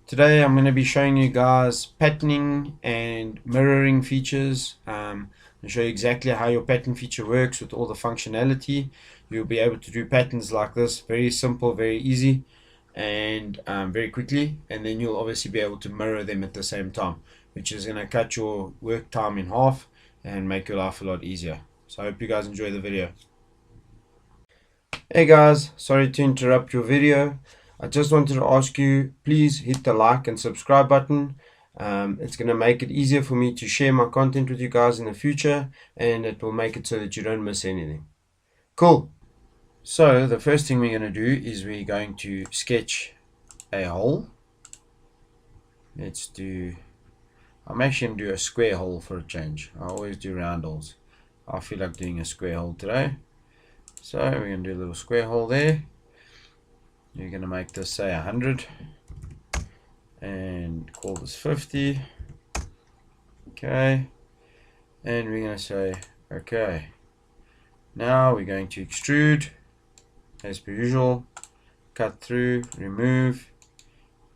Today I'm going to be showing you guys patterning and mirroring features. I'll show you exactly how your pattern feature works with all the functionality. You'll be able to do patterns like this, very simple, very easy, and very quickly. And then you'll obviously be able to mirror them at the same time, which is going to cut your work time in half and make your life a lot easier. So I hope you guys enjoy the video. Hey guys, sorry to interrupt your video. I just wanted to ask you, please hit the like and subscribe button. It's going to make it easier for me to share my content with you guys in the future, and it will make it so that you don't miss anything. Cool. So the first thing we're going to do is we're going to sketch a hole. I'm actually going to do a square hole for a change. I always do round holes. I feel like doing a square hole today. So we're going to do a little square hole there. You're going to make this say 100 and call this 50. Okay, and we're going to say okay. Now we're going to extrude as per usual, cut through, remove,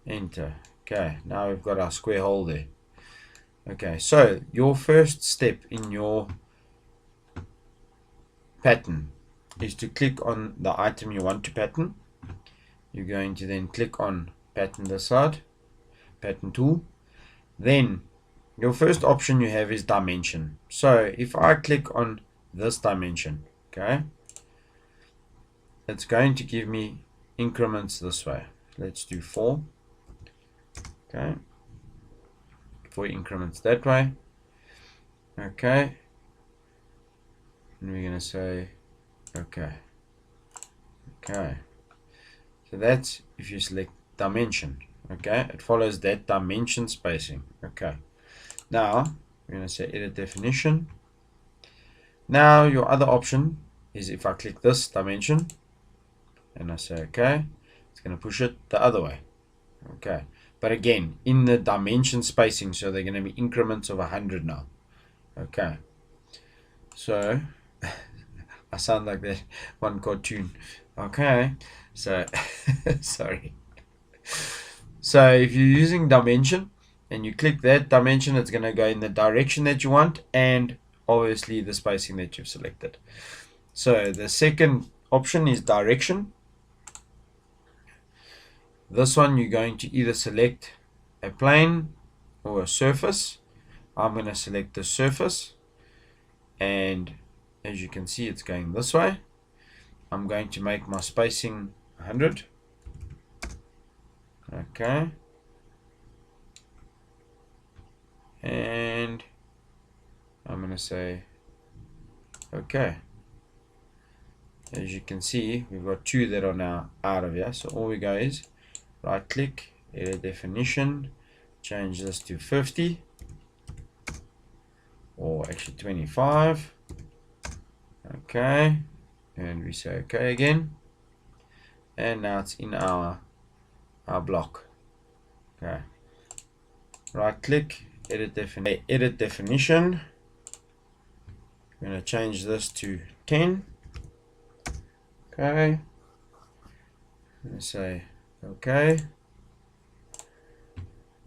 enter. Okay, now we've got our square hole there. Okay, so your first step in your pattern is to click on the item you want to pattern. You're going to then click on pattern this side, pattern tool. Then your first option you have is dimension. So if I click on this dimension, okay, it's going to give me increments this way. Let's do 4. Okay, 4 increments that way. Okay, and we're going to say okay. Okay, so that's if you select dimension. Okay, it follows that dimension spacing. Okay, now we're going to say edit definition. Now your other option is if I click this dimension and I say okay, it's going to push it the other way. Okay, but again in the dimension spacing, so they're going to be increments of 100 now. Okay, so I sound like that one cartoon. Okay, so sorry. So if you're using dimension and you click that dimension, it's going to go in the direction that you want and obviously the spacing that you've selected. So the second option is direction. This one you're going to either select a plane or a surface. I'm going to select the surface, and as you can see it's going this way. I'm going to make my spacing 100. Okay, and I'm going to say okay. As you can see, we've got 2 that are now out of here. So all we go is right click, edit definition, change this to 50, or actually 25. Okay, and we say okay again, and now it's in our block. Okay, right click, edit definition. I'm going to change this to 10. Okay, and say okay.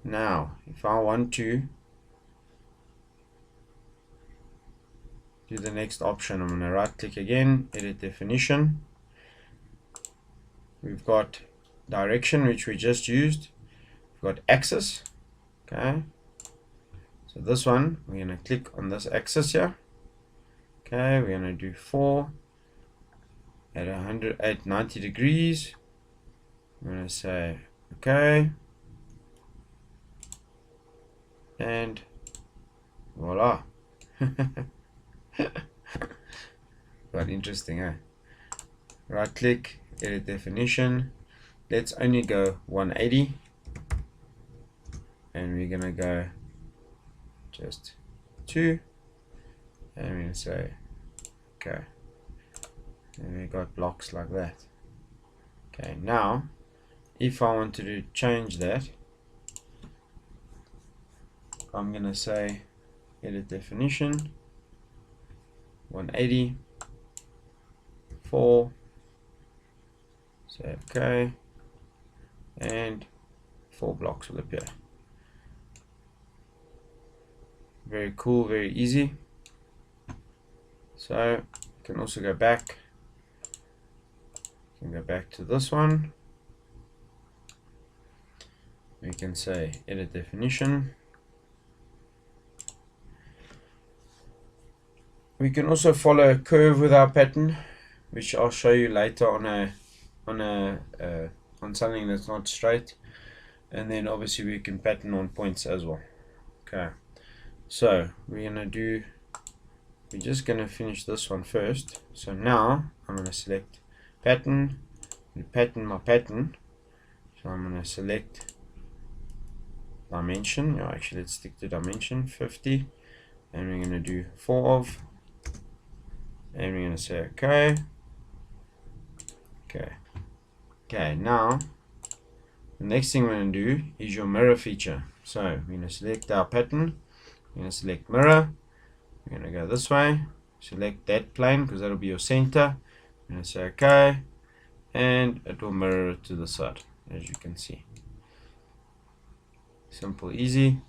Now if I want to do the next option, I'm going to right click again, edit definition. We've got direction, which we just used. We've got axis. Okay, so this one we're going to click on this axis here. Okay, we're going to do 4 at 90 degrees. I'm going to say okay, and voila. Quite interesting, eh? Right click, edit definition. Let's only go 180, and we're gonna go just 2, and we're gonna say okay, and we got blocks like that. Okay, now if I wanted to change that, I'm gonna say edit definition, 180, 4, say okay, and 4 blocks will appear. Very cool, very easy. So you can also go back. You can go back to this one. We can say edit definition. We can also follow a curve with our pattern, which I'll show you later on something that's not straight. And then obviously we can pattern on points as well. Okay, so we're just gonna finish this one first. So now I'm gonna select pattern, pattern my pattern. So I'm gonna select dimension. No, actually let's stick to dimension 50, and we're gonna do 4 of, and we're gonna say okay. Okay, now the next thing we're going to do is your mirror feature. So we're going to select our pattern, we're going to select mirror, we're going to go this way, select that plane because that'll be your center. We're going to say okay, and it will mirror it to the side, as you can see. Simple, easy.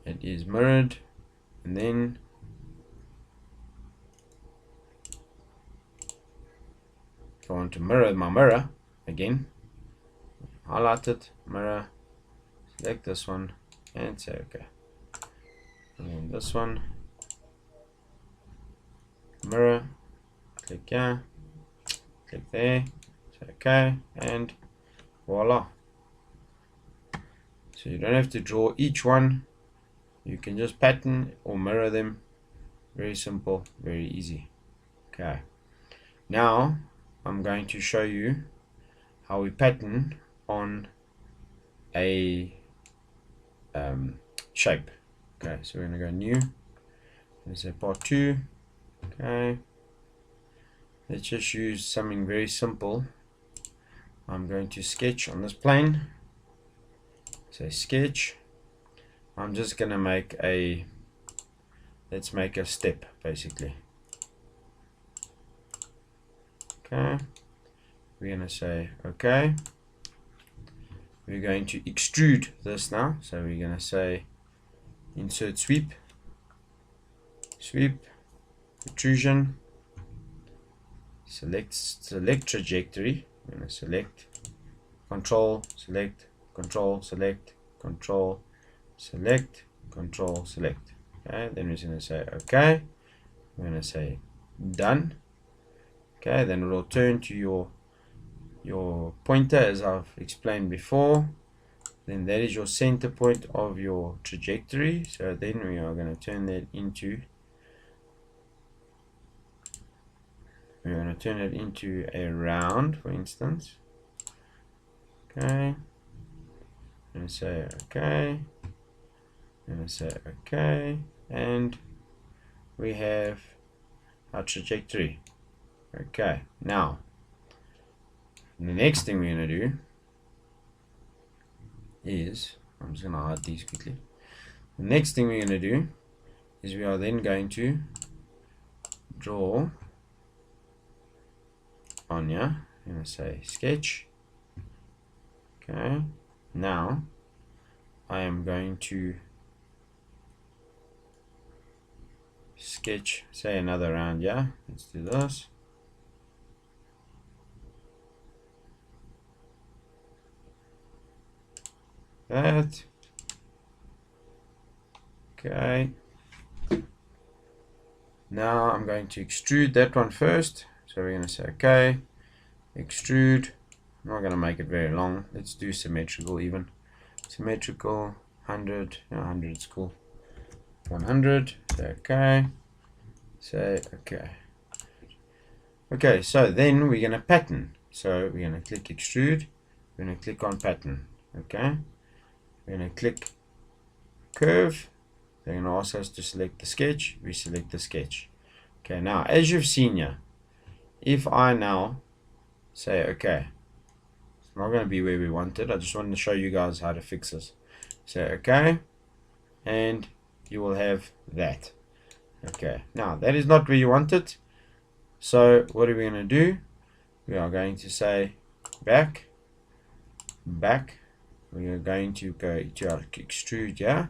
It is mirrored, and then if I want to mirror my mirror again, highlight it, mirror, select this one, and say okay. And then this one, mirror, click here, click there, say okay, and voila. So you don't have to draw each one, you can just pattern or mirror them. Very simple, very easy. Okay, now I'm going to show you how we pattern on a shape. Okay, so we're going to go new, let's say part 2. Okay, let's just use something very simple. I'm going to sketch on this plane, say sketch. I'm just going to make a, let's make a step basically. Okay, we're going to say okay. We're going to extrude this now, so we're going to say insert sweep, protrusion, select trajectory. We're going to select control, select control, select control, select control, select. Okay, then we're going to say okay. We're going to say done. Okay, then it will turn to your pointer as I've explained before. Then that is your center point of your trajectory. So then we are going to turn that into, a round, for instance. Okay, I'm going to say okay, I'm going to say okay, and we have our trajectory. Okay, now the next thing we're going to do is, I'm just going to hide these quickly. The next thing we're going to do is we are then going to draw on here. I'm going to say sketch. Okay, now I am going to sketch, say another round. Yeah, let's do this. That. Okay, now I'm going to extrude that one first. So we're going to say okay, extrude. I'm not going to make it very long. Let's do symmetrical even. Symmetrical 100. 100 is cool. 100. Say okay. Say okay. Okay, so then we're going to pattern. So we're going to click extrude. We're going to click on pattern. Okay. We're going to click curve. They're going to ask us to select the sketch. We select the sketch. Okay, now as you've seen here, if I now say okay, it's not going to be where we want it. I just wanted to show you guys how to fix this. Say okay, and you will have that. Okay, now that is not where you want it. So what are we going to do? We are going to say back, back. We are going to go to our extrude here.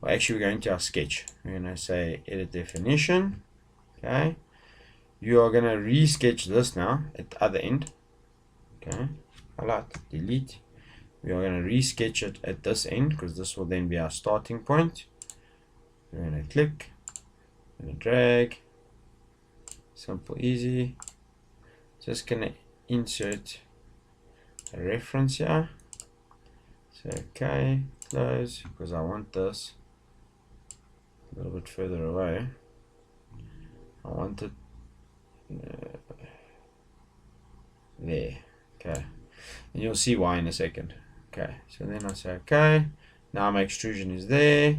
Well, actually, we're going to our sketch. We're going to say edit definition. Okay. You are going to re-sketch this now at the other end. Okay. Highlight, delete. We are going to re-sketch it at this end because this will then be our starting point. We're going to click. We're going to drag. Simple, easy. Just going to insert a reference here. So, okay, close, because I want this a little bit further away. I want it there. Okay, and you'll see why in a second. Okay, so then I say okay. Now my extrusion is there.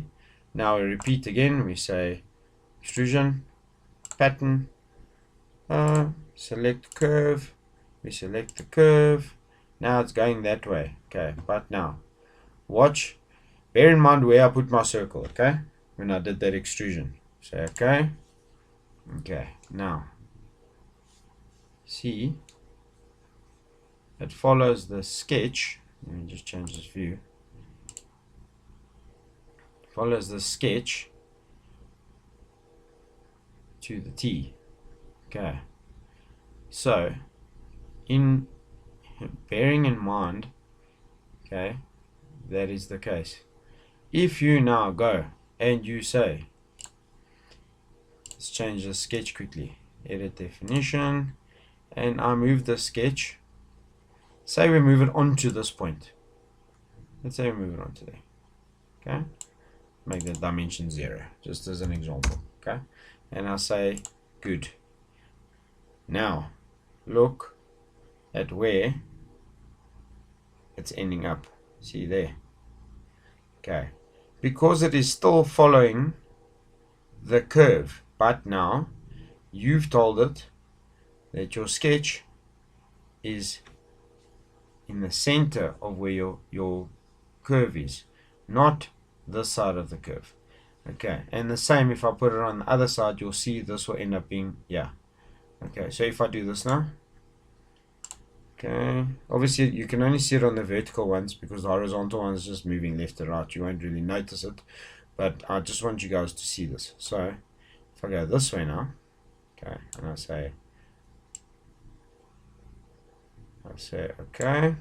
Now we repeat again. We say extrusion, pattern, select curve. We select the curve. Now it's going that way. Okay, but now watch. Bear in mind where I put my circle. Okay, when I did that extrusion. Say okay. Okay, now see, it follows the sketch. Let me just change this view. It follows the sketch to the T. Okay, so in bearing in mind, okay, that is the case. If you now go and you say, let's change the sketch quickly, edit definition, and I move the sketch. Say we move it onto this point. Let's say we move it onto there. Okay, make the dimension 0, just as an example. Okay, and I say good. Now look at where it's ending up. See there. Okay, because it is still following the curve, but now you've told it that your sketch is in the center of where your curve is, not this side of the curve. Okay, and the same if I put it on the other side, you'll see this will end up being, yeah. Okay, so if I do this now, okay, obviously you can only see it on the vertical ones because the horizontal one is just moving left and right. You won't really notice it, but I just want you guys to see this. So if I go this way now, okay, and I say okay,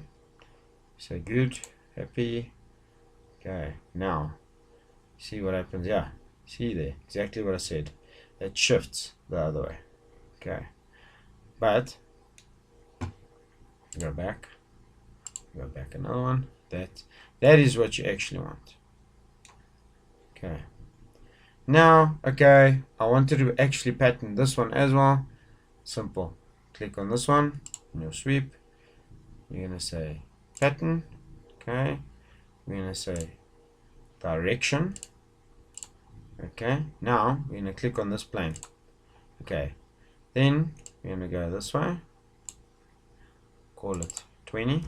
say good, happy. Okay, now see what happens. Yeah, see there, exactly what I said. It shifts the other way. Okay, but go back another one. That is what you actually want. Okay, now okay, I wanted to actually pattern this one as well. Simple, click on this one in your sweep. You're gonna say pattern. Okay, we're gonna say direction. Okay, now we're gonna click on this plane. Okay, then we're gonna go this way, call it 20,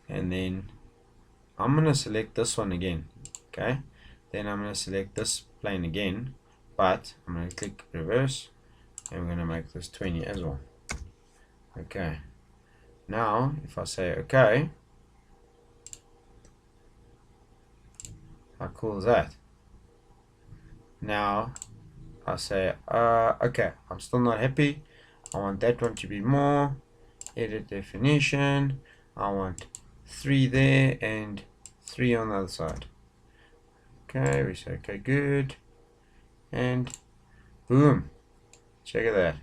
and then I'm gonna select this one again. Okay, then I'm gonna select this plane again, but I'm gonna click reverse, and we're gonna make this 20 as well. Okay, now if I say okay, how cool is that? Now I say okay, I'm still not happy. I want that one to be more. Edit definition. I want 3 there and 3 on the other side. Okay, we say okay, good, and boom, check at that.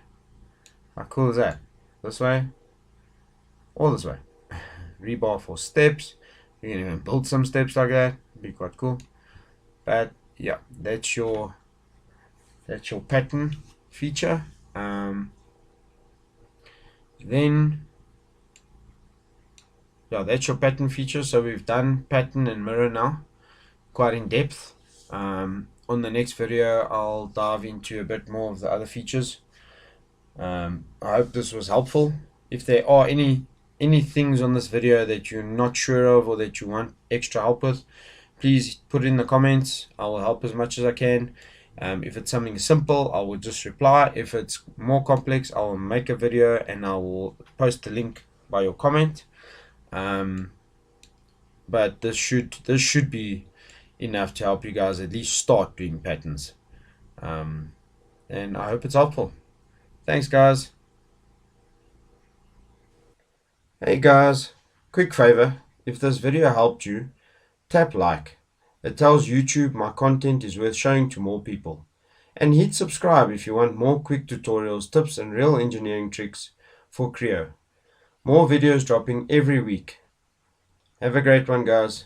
How cool is that? This way or this way. Rebar for steps. You can even build some steps like that. It'd be quite cool. But yeah, that's your pattern feature. Then yeah, that's your pattern feature. So we've done pattern and mirror now, quite in depth. On the next video I'll dive into a bit more of the other features. I hope this was helpful. If there are any things on this video that you're not sure of or that you want extra help with, please put it in the comments. I will help as much as I can. If it's something simple, I will just reply. If it's more complex, I will make a video and I will post the link by your comment. But this should be enough to help you guys at least start doing patterns. And I hope it's helpful. Thanks, guys. Hey guys, quick favor, if this video helped you, tap like. It tells YouTube my content is worth showing to more people. And hit subscribe if you want more quick tutorials, tips and real engineering tricks for Creo. More videos dropping every week. Have a great one, guys.